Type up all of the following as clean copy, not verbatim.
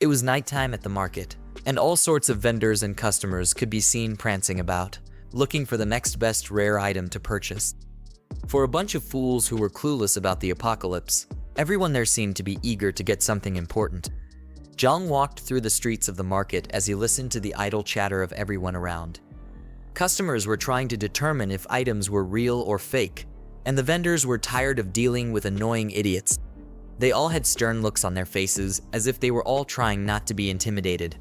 It was nighttime at the market, and all sorts of vendors and customers could be seen prancing about, looking for the next best rare item to purchase. For a bunch of fools who were clueless about the apocalypse, everyone there seemed to be eager to get something important. Jiang walked through the streets of the market as he listened to the idle chatter of everyone around. Customers were trying to determine if items were real or fake, and the vendors were tired of dealing with annoying idiots. They all had stern looks on their faces, as if they were all trying not to be intimidated.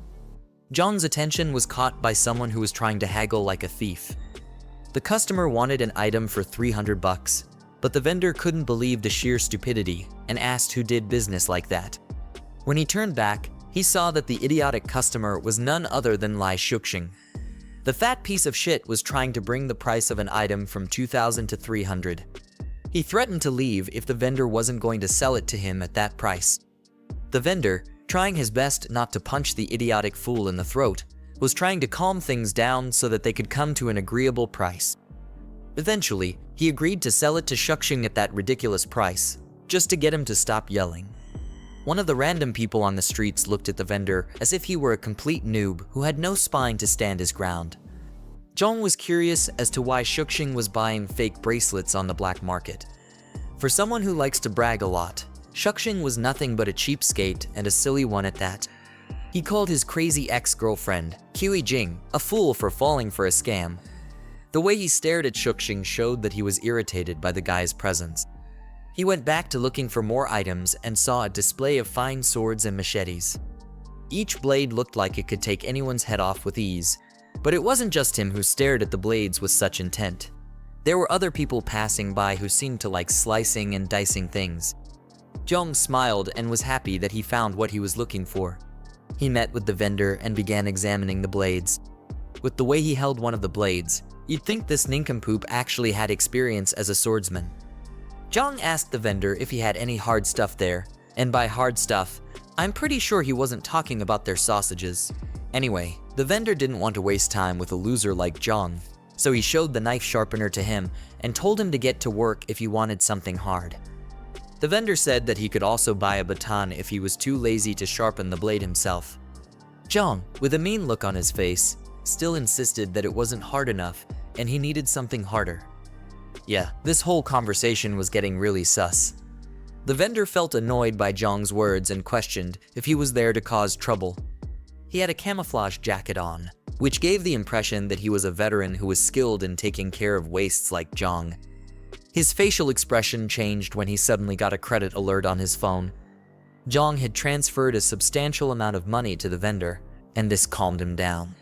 Jiang's attention was caught by someone who was trying to haggle like a thief. The customer wanted an item for $300, but the vendor couldn't believe the sheer stupidity and asked who did business like that. When he turned back, he saw that the idiotic customer was none other than Lai Shuxing. The fat piece of shit was trying to bring the price of an item from $2,000 to $300. He threatened to leave if the vendor wasn't going to sell it to him at that price. The vendor, trying his best not to punch the idiotic fool in the throat, was trying to calm things down so that they could come to an agreeable price. Eventually, he agreed to sell it to Shuxing at that ridiculous price, just to get him to stop yelling. One of the random people on the streets looked at the vendor as if he were a complete noob who had no spine to stand his ground. Jiang was curious as to why Shuxing was buying fake bracelets on the black market. For someone who likes to brag a lot, Shuxing was nothing but a cheapskate and a silly one at that. He called his crazy ex-girlfriend, Kiwi Jing, a fool for falling for a scam. The way he stared at Shuxing showed that he was irritated by the guy's presence. He went back to looking for more items and saw a display of fine swords and machetes. Each blade looked like it could take anyone's head off with ease, but it wasn't just him who stared at the blades with such intent. There were other people passing by who seemed to like slicing and dicing things. Jiang smiled and was happy that he found what he was looking for. He met with the vendor and began examining the blades. With the way he held one of the blades, you'd think this nincompoop actually had experience as a swordsman. Jiang asked the vendor if he had any hard stuff there, and by hard stuff, I'm pretty sure he wasn't talking about their sausages. Anyway, the vendor didn't want to waste time with a loser like Jiang, so he showed the knife sharpener to him and told him to get to work if he wanted something hard. The vendor said that he could also buy a baton if he was too lazy to sharpen the blade himself. Jiang, with a mean look on his face, still insisted that it wasn't hard enough and he needed something harder. Yeah, this whole conversation was getting really sus. The vendor felt annoyed by Jiang's words and questioned if he was there to cause trouble. He had a camouflage jacket on, which gave the impression that he was a veteran who was skilled in taking care of wastes like Jiang. His facial expression changed when he suddenly got a credit alert on his phone. Jiang had transferred a substantial amount of money to the vendor, and this calmed him down.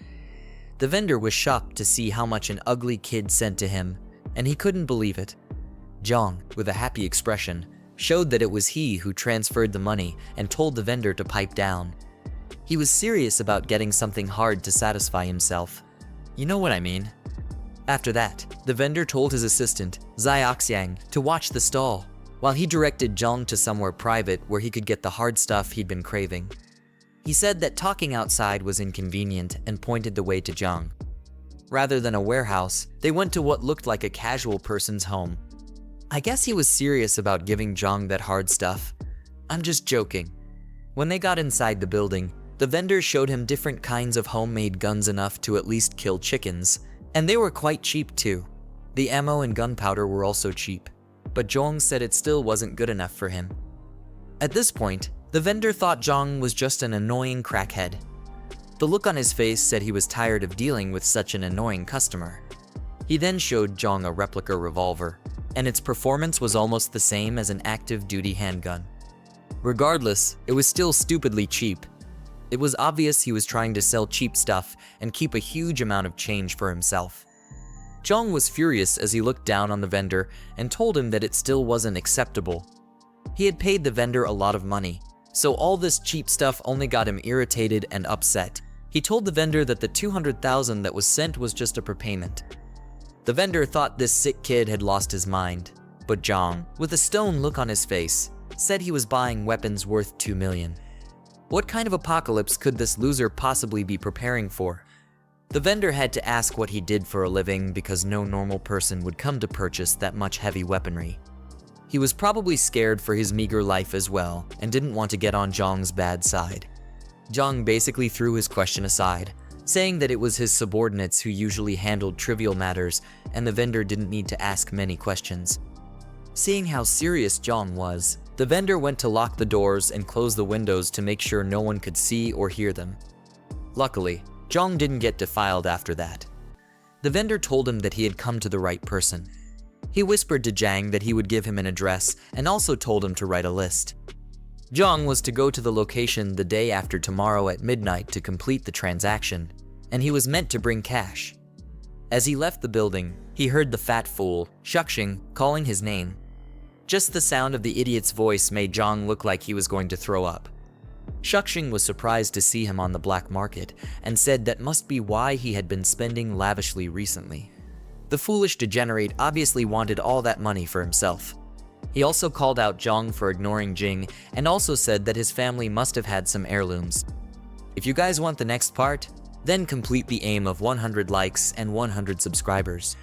The vendor was shocked to see how much an ugly kid sent to him, and he couldn't believe it. Jiang, with a happy expression, showed that it was he who transferred the money and told the vendor to pipe down. He was serious about getting something hard to satisfy himself. You know what I mean? After that, the vendor told his assistant, Xiaoxiang, to watch the stall, while he directed Jiang to somewhere private where he could get the hard stuff he'd been craving. He said that talking outside was inconvenient and pointed the way to Jiang. Rather than a warehouse, they went to what looked like a casual person's home. I guess he was serious about giving Jiang that hard stuff. I'm just joking. When they got inside the building, the vendor showed him different kinds of homemade guns enough to at least kill chickens, and they were quite cheap too. The ammo and gunpowder were also cheap, but Jiang said it still wasn't good enough for him. At this point, the vendor thought Jiang was just an annoying crackhead. The look on his face said he was tired of dealing with such an annoying customer. He then showed Jiang a replica revolver, and its performance was almost the same as an active-duty handgun. Regardless, it was still stupidly cheap. It was obvious he was trying to sell cheap stuff and keep a huge amount of change for himself. Jiang was furious as he looked down on the vendor and told him that it still wasn't acceptable. He had paid the vendor a lot of money, so all this cheap stuff only got him irritated and upset. He told the vendor that the $200,000 that was sent was just a prepayment. The vendor thought this sick kid had lost his mind, but Jiang, with a stone look on his face, said he was buying weapons worth $2 million. What kind of apocalypse could this loser possibly be preparing for? The vendor had to ask what he did for a living because no normal person would come to purchase that much heavy weaponry. He was probably scared for his meager life as well and didn't want to get on Jiang's bad side. Jiang basically threw his question aside, saying that it was his subordinates who usually handled trivial matters and the vendor didn't need to ask many questions. Seeing how serious Jiang was, the vendor went to lock the doors and close the windows to make sure no one could see or hear them. Luckily, Jiang didn't get defiled after that. The vendor told him that he had come to the right person. He whispered to Jiang that he would give him an address and also told him to write a list. Jiang was to go to the location the day after tomorrow at midnight to complete the transaction, and he was meant to bring cash. As he left the building, he heard the fat fool, Shuxing, calling his name. Just the sound of the idiot's voice made Jiang look like he was going to throw up. Shuxing was surprised to see him on the black market and said that must be why he had been spending lavishly recently. The foolish degenerate obviously wanted all that money for himself. He also called out Jiang for ignoring Jing and also said that his family must have had some heirlooms. If you guys want the next part, then complete the aim of 100 likes and 100 subscribers.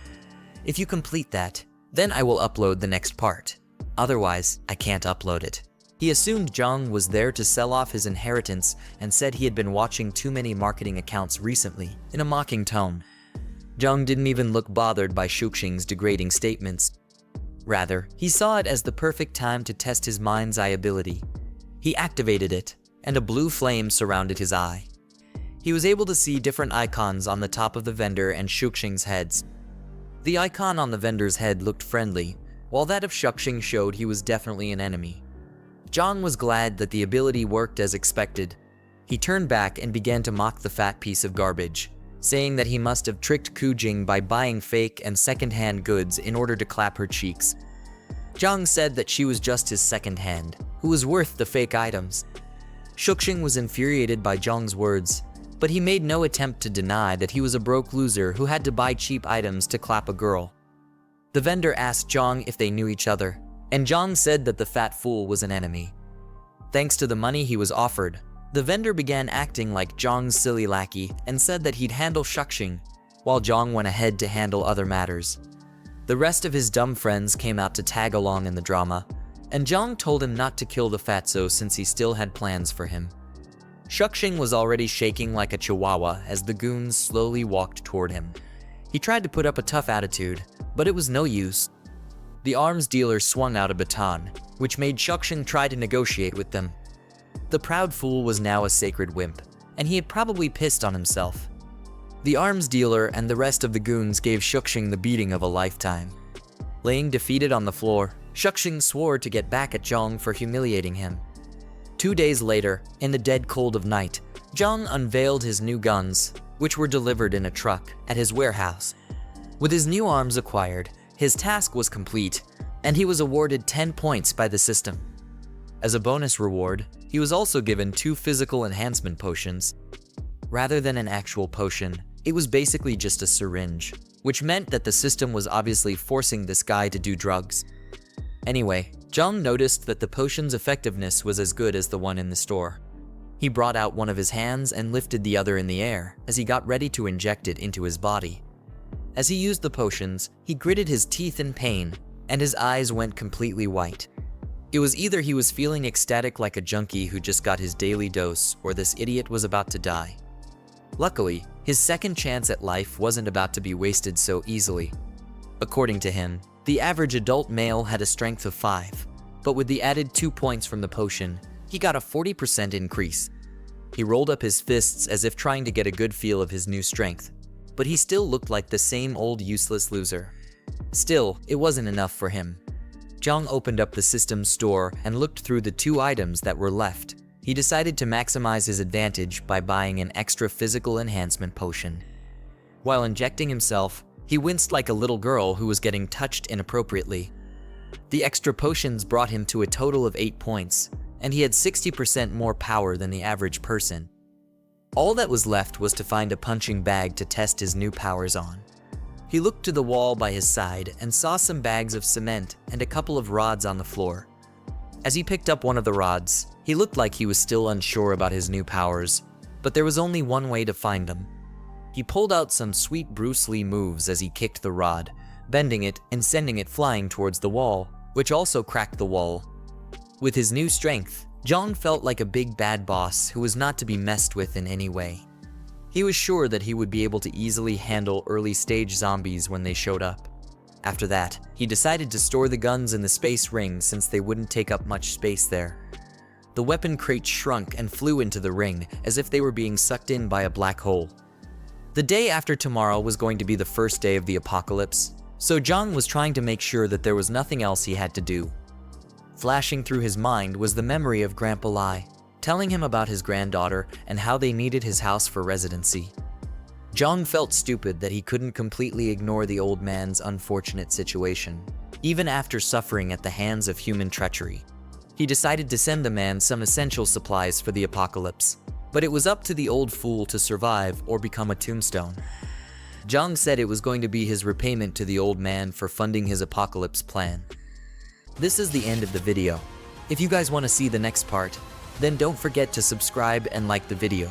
If you complete that, then I will upload the next part. Otherwise, I can't upload it. He assumed Jiang was there to sell off his inheritance and said he had been watching too many marketing accounts recently, in a mocking tone. Jiang didn't even look bothered by Shuxing's degrading statements. Rather, he saw it as the perfect time to test his mind's eye ability. He activated it, and a blue flame surrounded his eye. He was able to see different icons on the top of the vendor and Shuxing's heads. The icon on the vendor's head looked friendly, while that of Shuxing showed he was definitely an enemy. Jiang was glad that the ability worked as expected. He turned back and began to mock the fat piece of garbage, saying that he must have tricked Ku Jing by buying fake and second-hand goods in order to clap her cheeks. Jiang said that she was just his second hand, who was worth the fake items. Shuxing was infuriated by Jiang's words, but he made no attempt to deny that he was a broke loser who had to buy cheap items to clap a girl. The vendor asked Jiang if they knew each other, and Jiang said that the fat fool was an enemy. Thanks to the money he was offered, the vendor began acting like Jiang's silly lackey and said that he'd handle Shuxing, while Jiang went ahead to handle other matters. The rest of his dumb friends came out to tag along in the drama, and Jiang told him not to kill the fatso since he still had plans for him. Shuxing was already shaking like a chihuahua as the goons slowly walked toward him. He tried to put up a tough attitude, but it was no use. The arms dealer swung out a baton, which made Shuxing try to negotiate with them. The proud fool was now a sacred wimp, and he had probably pissed on himself. The arms dealer and the rest of the goons gave Shuxing the beating of a lifetime. Laying defeated on the floor, Shuxing swore to get back at Jiang for humiliating him. 2 days later, in the dead cold of night, Jiang unveiled his new guns, which were delivered in a truck at his warehouse. With his new arms acquired, his task was complete, and he was awarded 10 points by the system. As a bonus reward, he was also given 2 physical enhancement potions. Rather than an actual potion, it was basically just a syringe, which meant that the system was obviously forcing this guy to do drugs. Anyway, Jiang noticed that the potion's effectiveness was as good as the one in the store. He brought out one of his hands and lifted the other in the air as he got ready to inject it into his body. As he used the potions, he gritted his teeth in pain, and his eyes went completely white. It was either he was feeling ecstatic like a junkie who just got his daily dose, or this idiot was about to die. Luckily, his second chance at life wasn't about to be wasted so easily. According to him, the average adult male had a strength of 5, but with the added 2 points from the potion, he got a 40% increase. He rolled up his fists as if trying to get a good feel of his new strength, but he still looked like the same old useless loser. Still, it wasn't enough for him. Jiang opened up the system store and looked through the 2 items that were left. He decided to maximize his advantage by buying an extra physical enhancement potion. While injecting himself, he winced like a little girl who was getting touched inappropriately. The extra potions brought him to a total of 8 points, and he had 60% more power than the average person. All that was left was to find a punching bag to test his new powers on. He looked to the wall by his side and saw some bags of cement and a couple of rods on the floor. As he picked up one of the rods, he looked like he was still unsure about his new powers, but there was only one way to find them. He pulled out some sweet Bruce Lee moves as he kicked the rod, bending it and sending it flying towards the wall, which also cracked the wall. With his new strength, Jiang felt like a big bad boss who was not to be messed with in any way. He was sure that he would be able to easily handle early-stage zombies when they showed up. After that, he decided to store the guns in the space ring since they wouldn't take up much space there. The weapon crates shrunk and flew into the ring as if they were being sucked in by a black hole. The day after tomorrow was going to be the first day of the apocalypse, so Jiang was trying to make sure that there was nothing else he had to do. Flashing through his mind was the memory of Grandpa Lai, telling him about his granddaughter and how they needed his house for residency. Jiang felt stupid that he couldn't completely ignore the old man's unfortunate situation, even after suffering at the hands of human treachery. He decided to send the man some essential supplies for the apocalypse, but it was up to the old fool to survive or become a tombstone. Jiang said it was going to be his repayment to the old man for funding his apocalypse plan. This is the end of the video. If you guys want to see the next part, then don't forget to subscribe and like the video.